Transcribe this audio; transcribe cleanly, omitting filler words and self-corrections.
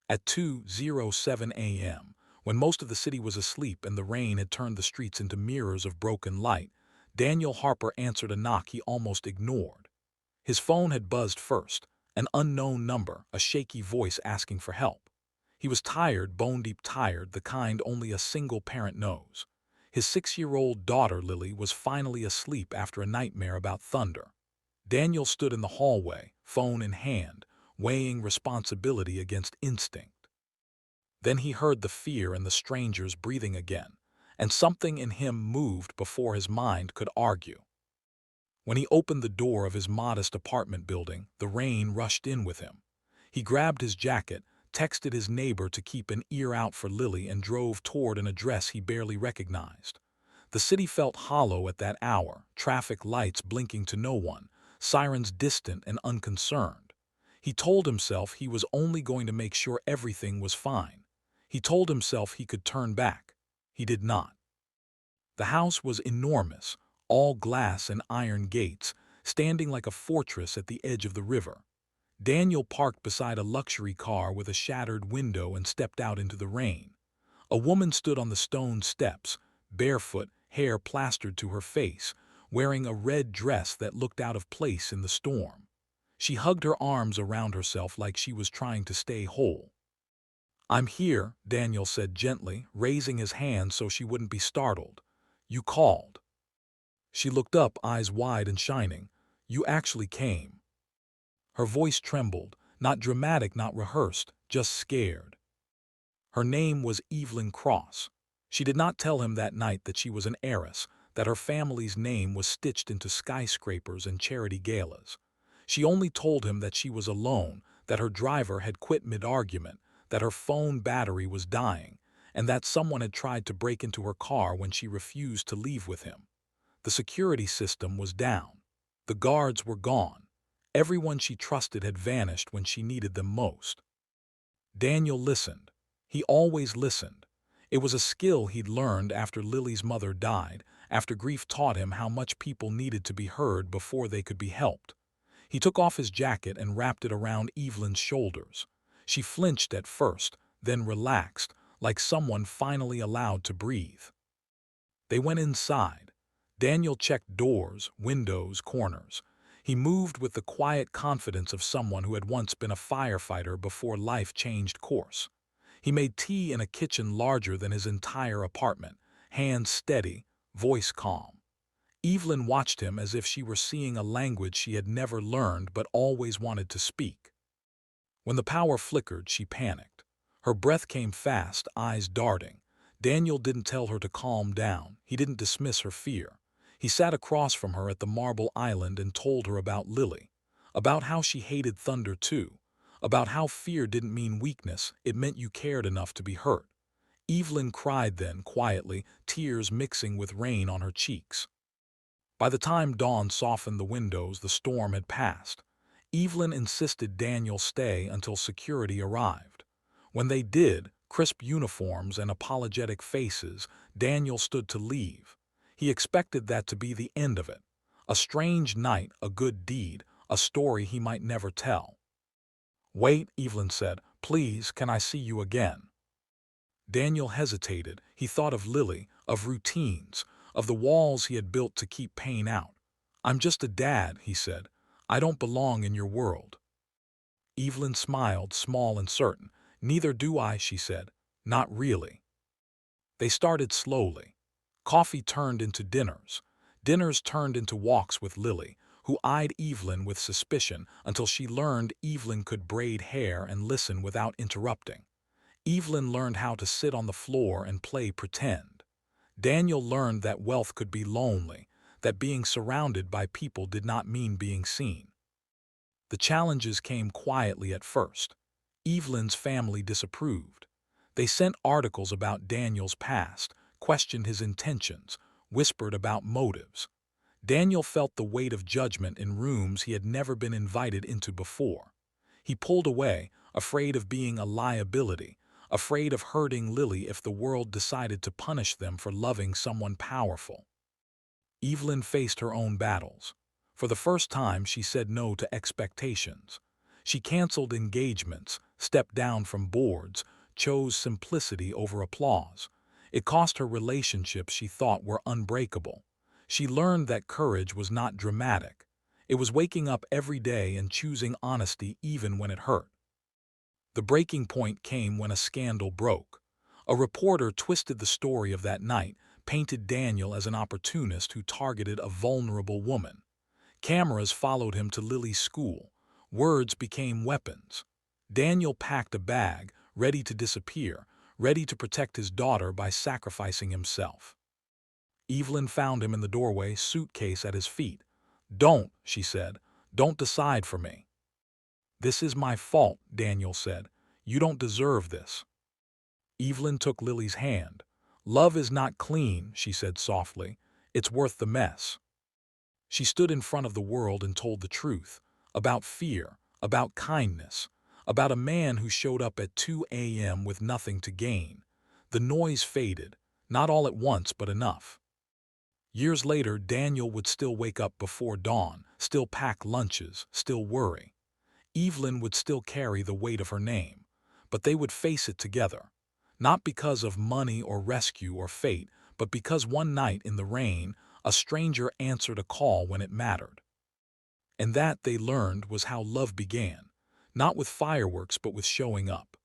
At 2:07 a.m., when most of the city was asleep and the rain had turned the streets into mirrors of broken light, Daniel Harper answered a knock he almost ignored. His phone had buzzed first, an unknown number, a shaky voice asking for help. He was tired, bone-deep tired, the kind only a single parent knows. His 6-year-old daughter, Lily, was finally asleep after a nightmare about thunder. Daniel stood in the hallway, phone in hand, weighing responsibility against instinct. Then he heard the fear and the strangers breathing again, and something in him moved before his mind could argue. When he opened the door of his modest apartment building, the rain rushed in with him. He grabbed his jacket, texted his neighbor to keep an ear out for Lily, and drove toward an address he barely recognized. The city felt hollow at that hour, traffic lights blinking to no one, sirens distant and unconcerned. He told himself he was only going to make sure everything was fine. He told himself he could turn back. He did not. The house was enormous, all glass and iron gates, standing like a fortress at the edge of the river. Daniel parked beside a luxury car with a shattered window and stepped out into the rain. A woman stood on the stone steps, barefoot, hair plastered to her face, wearing a red dress that looked out of place in the storm. She hugged her arms around herself like she was trying to stay whole. "I'm here," Daniel said gently, raising his hand so she wouldn't be startled. "You called." She looked up, eyes wide and shining. "You actually came." Her voice trembled, not dramatic, not rehearsed, just scared. Her name was Evelyn Cross. She did not tell him that night that she was an heiress, that her family's name was stitched into skyscrapers and charity galas. She only told him that she was alone, that her driver had quit mid-argument, that her phone battery was dying, and that someone had tried to break into her car when she refused to leave with him. The security system was down. The guards were gone. Everyone she trusted had vanished when she needed them most. Daniel listened. He always listened. It was a skill he'd learned after Lily's mother died, after grief taught him how much people needed to be heard before they could be helped. He took off his jacket and wrapped it around Evelyn's shoulders. She flinched at first, then relaxed, like someone finally allowed to breathe. They went inside. Daniel checked doors, windows, corners. He moved with the quiet confidence of someone who had once been a firefighter before life changed course. He made tea in a kitchen larger than his entire apartment, hands steady, voice calm. Evelyn watched him as if she were seeing a language she had never learned but always wanted to speak. When the power flickered, she panicked. Her breath came fast, eyes darting. Daniel didn't tell her to calm down. He didn't dismiss her fear. He sat across from her at the marble island and told her about Lily, about how she hated thunder too, about how fear didn't mean weakness, it meant you cared enough to be hurt. Evelyn cried then, quietly, tears mixing with rain on her cheeks. By the time dawn softened the windows, the storm had passed. Evelyn insisted Daniel stay until security arrived. When they did, crisp uniforms and apologetic faces, Daniel stood to leave. He expected that to be the end of it. A strange night, a good deed, a story he might never tell. "Wait," Evelyn said. "Please, can I see you again?" Daniel hesitated. He thought of Lily, of routines, of the walls he had built to keep pain out. "I'm just a dad," he said. "I don't belong in your world." Evelyn smiled, small and certain. "Neither do I," she said. "Not really." They started slowly. Coffee turned into dinners. Dinners turned into walks with Lily, who eyed Evelyn with suspicion until she learned Evelyn could braid hair and listen without interrupting. Evelyn learned how to sit on the floor and play pretend. Daniel learned that wealth could be lonely, that being surrounded by people did not mean being seen. The challenges came quietly at first. Evelyn's family disapproved. They sent articles about Daniel's past, questioned his intentions, whispered about motives. Daniel felt the weight of judgment in rooms he had never been invited into before. He pulled away, afraid of being a liability, afraid of hurting Lily if the world decided to punish them for loving someone powerful. Evelyn faced her own battles. For the first time, she said no to expectations. She canceled engagements, stepped down from boards, chose simplicity over applause. It cost her relationships she thought were unbreakable. She learned that courage was not dramatic. It was waking up every day and choosing honesty even when it hurt. The breaking point came when a scandal broke. A reporter twisted the story of that night, painted Daniel as an opportunist who targeted a vulnerable woman. Cameras followed him to Lily's school. Words became weapons. Daniel packed a bag, ready to disappear, ready to protect his daughter by sacrificing himself. Evelyn found him in the doorway, suitcase at his feet. "Don't," she said. "Don't decide for me." "This is my fault," Daniel said. "You don't deserve this." Evelyn took Lily's hand. "Love is not clean," she said softly. "It's worth the mess." She stood in front of the world and told the truth. About fear, about kindness, about a man who showed up at 2 a.m. with nothing to gain. The noise faded, not all at once, but enough. Years later, Daniel would still wake up before dawn, still pack lunches, still worry. Evelyn would still carry the weight of her name, but they would face it together. Not because of money or rescue or fate, but because one night in the rain, a stranger answered a call when it mattered. And that, they learned, was how love began. Not with fireworks, but with showing up.